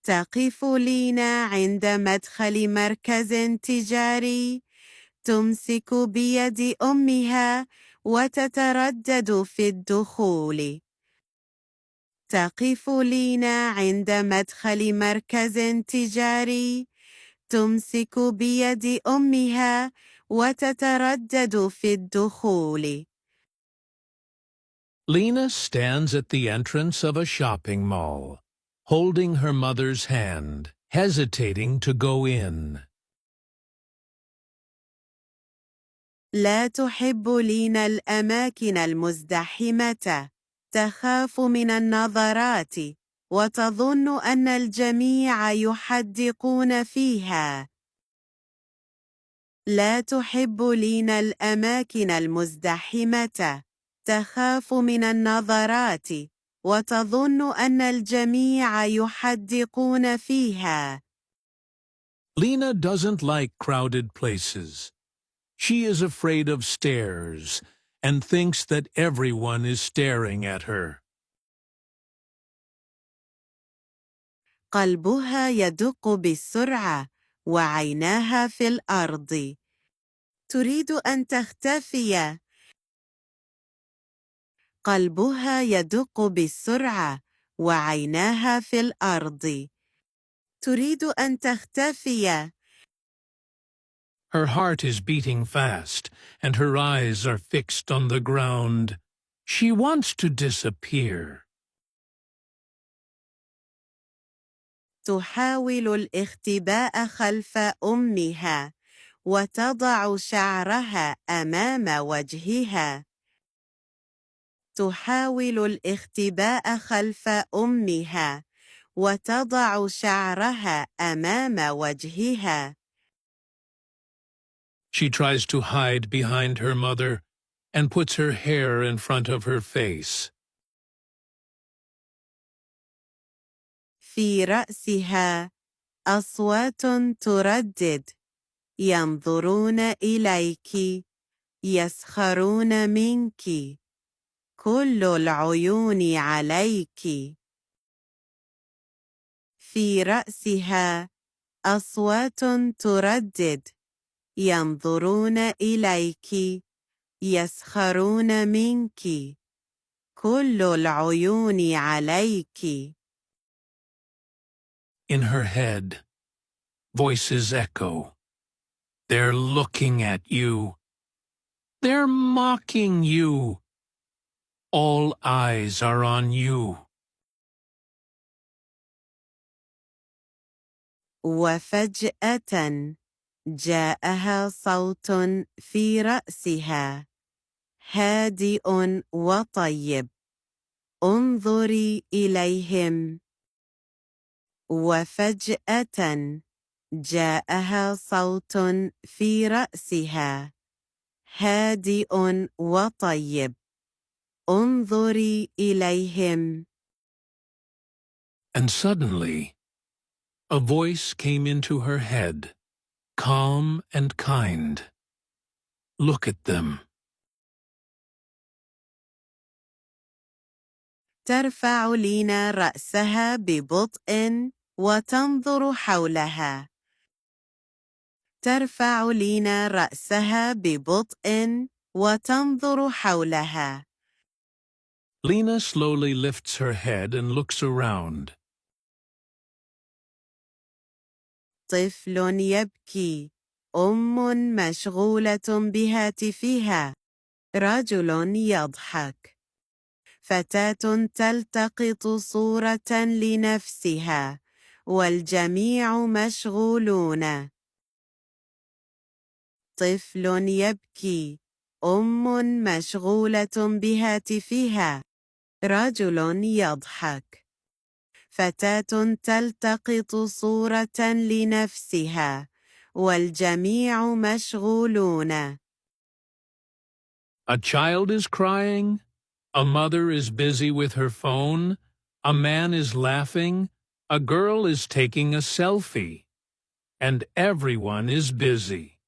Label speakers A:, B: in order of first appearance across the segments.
A: تقف لينا عند مدخل مركز تجاري، تمسك بيد أمها وتتردد في الدخول. تقف لينا عند مدخل مركز تجاري، تمسك بيد أمها وتتردد في الدخول.
B: Lena stands at the entrance of a shopping mall, holding her mother's hand, hesitating to go in.
A: لا تحب لينا الأماكن المزدحمة، تخاف من النظرات وتظن أن الجميع يحدقون فيها. لا تحب لينا الأماكن المزدحمة، تخاف من النظرات وتظن أن الجميع يحدقون فيها.
B: Lena doesn't like crowded places. She is afraid of stares and thinks that everyone is staring at her.
A: قلبها يدق بسرعة وعيناها في الأرض. تريد أن تختفي. قلبها يدق بسرعة وعيناها في الأرض. تريد أن تختفي.
B: Her heart is beating fast, and her eyes are fixed on the ground. She wants to disappear.
A: تحاول الاختباء خلف أمها وتضع شعرها أمام وجهها. تحاول الاختباء خلف أمها وتضع شعرها أمام وجهها.
B: She tries to hide behind her mother and puts her hair in front of her face.
A: في رأسها أصوات تردد: ينظرون إليك، يسخرون منك، كل العيون عليك. في رأسها أصوات تردد: ينظرون إليك، يسخرون منك، كل العيون عليك.
B: In her head, voices echo. They're looking at you. They're mocking you. All eyes are on you.
A: وفجأة جاءها صوت في رأسها هادئ وطيب: انظري إليهم. وفجأة جاءها صوت في رأسها هادئ وطيب: انظري إليهم.
B: And suddenly, a voice came into her head, calm and kind. Look at them.
A: ترفع لينا رأسها ببطء وتنظر حولها. ترفع لينا رأسها ببطء وتنظر حولها.
B: Lena slowly lifts her head and looks around.
A: طفل يبكي، مشغولة بهاتفها، رجل يضحك، فتاة تلتقط صورة لنفسها، والجميع مشغولون. طفل يبكي، مشغولة بهاتفها، رجل يضحك، فتاة تلتقط صورة لنفسها، والجميع مشغولون.
B: A child is crying. A mother is busy with her phone. A man is laughing. A girl is taking a selfie. And everyone is busy.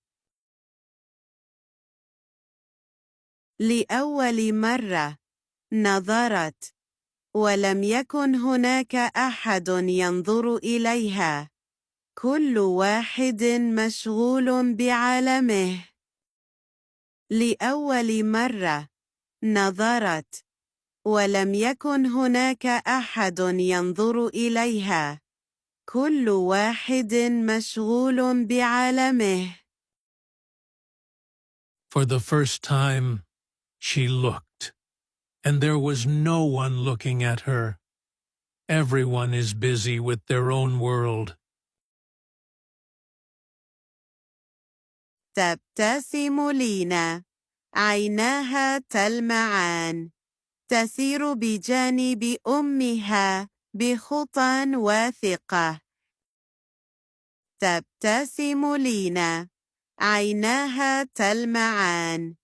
A: لأول مرة نظرت ولم يكن هناك أحد ينظر إليها. كل واحد مشغول بعالمه. لأول مرة نظرت ولم يكن هناك أحد ينظر إليها. كل واحد مشغول بعالمه.
B: For the first time, she looked, and there was no one looking at her. Everyone is busy with their own world.
A: تبتسم لينا. عيناها تلمعان. تسير بجانب أمها بخطى واثقة. تبتسم لينا. عيناها تلمعان.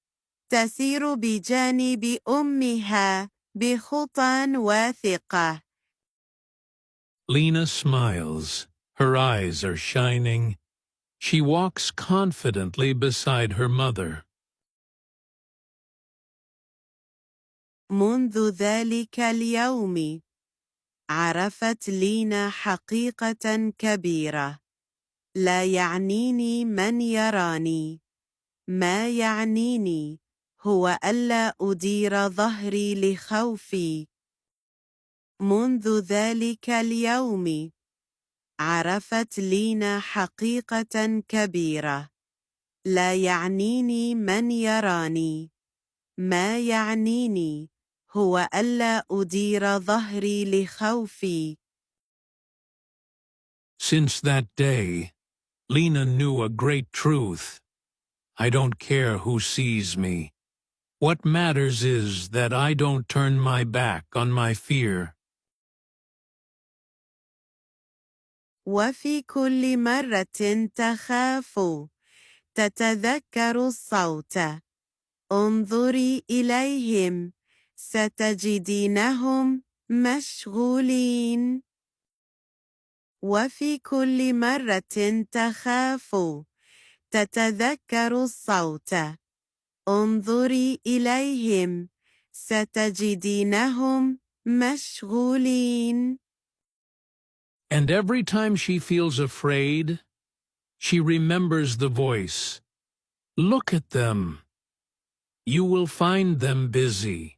A: تسير بجانب أمها بخطى واثقة.
B: Lena smiles. Her eyes are shining. She walks confidently beside her mother.
A: منذ ذلك اليوم عرفت لينا حقيقة كبيرة. لا يعنيني من يراني. ما يعنيني هو ألا أدير ظهري لخوفي. منذ ذلك اليوم عرفت لينا حقيقة كبيرة. لا يعنيني من يراني. ما يعنيني هو ألا أدير ظهري لخوفي.
B: Since that day, Lena knew a great truth. I don't care who sees me. What matters is that I don't turn my back on my fear.
A: وفي كل مرة تخاف تتذكر الصوت. انظري إليهم ستجدينهم مشغولين. وفي كل مرة تخاف تتذكر الصوت. انظري إليهم ستجدينهم مشغولين.
B: And every time she feels afraid, she remembers the voice. Look at them. You will find them busy.